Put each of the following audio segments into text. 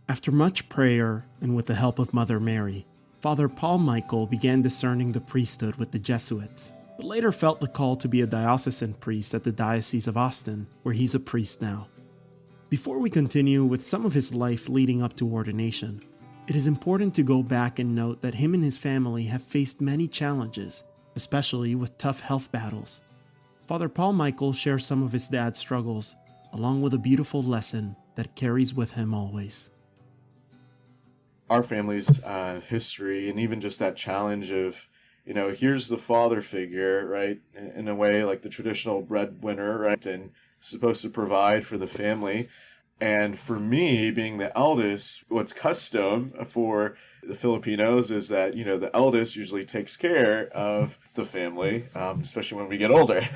After much prayer and with the help of Mother Mary, Father Paul Michael began discerning the priesthood with the Jesuits, but later felt the call to be a diocesan priest at the Diocese of Austin, where he's a priest now. Before we continue with some of his life leading up to ordination, it is important to go back and note that him and his family have faced many challenges, especially with tough health battles. Father Paul Michael shares some of his dad's struggles, along with a beautiful lesson that carries with him always. Our family's history, and even just that challenge of, here's the father figure, right? In a way, like the traditional breadwinner, right? And supposed to provide for the family. And for me, being the eldest, what's custom for the Filipinos is that, the eldest usually takes care of the family, especially when we get older,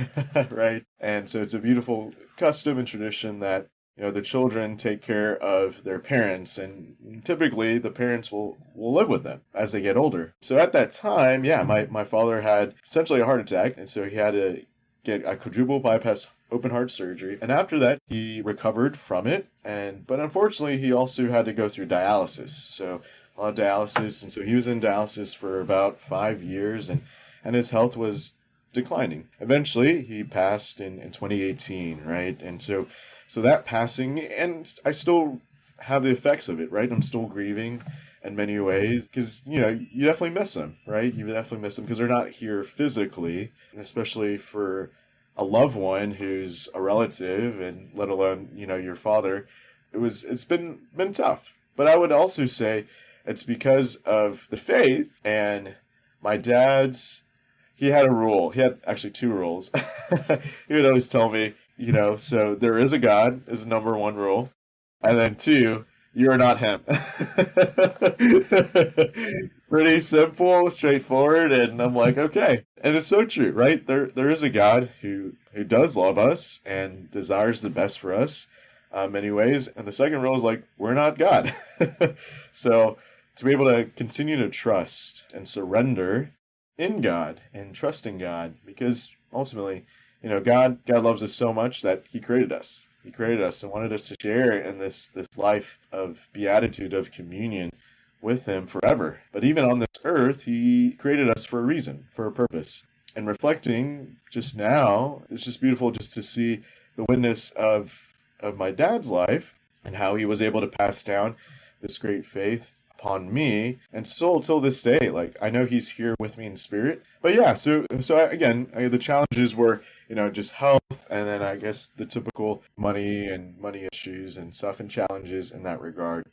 right? And so it's a beautiful custom and tradition that the children take care of their parents, and typically the parents will live with them as they get older. So at that time, yeah, my father had essentially a heart attack, and so he had to get a quadruple bypass open heart surgery. And after that, he recovered from it, but unfortunately, he also had to go through dialysis. So a lot of dialysis, and so he was in dialysis for about 5 years, and his health was declining. Eventually, he passed in 2018, right? And so that passing, and I still have the effects of it, right? I'm still grieving in many ways because, you definitely miss them, right? You definitely miss them because they're not here physically, and especially for a loved one who's a relative, and let alone, your father. It's been tough. But I would also say it's because of the faith, and my dad's, he had a rule. He had actually two rules. He would always tell me, so there is a God is number one rule. And then two, you're not him. Pretty simple, straightforward, and I'm like, okay. And it's so true, right? There is a God who does love us and desires the best for us, many ways. And the second rule is like, we're not God. So to be able to continue to trust and surrender in God and trust in God, because ultimately, God loves us so much that He created us. He created us and wanted us to share in this life of beatitude, of communion with Him forever. But even on this earth, He created us for a reason, for a purpose. And reflecting just now, it's just beautiful just to see the witness of my dad's life and how he was able to pass down this great faith upon me, and still till this day, like I know he's here with me in spirit. But yeah, again, the challenges were, just health, and then I guess the typical money issues and stuff, and challenges in that regard.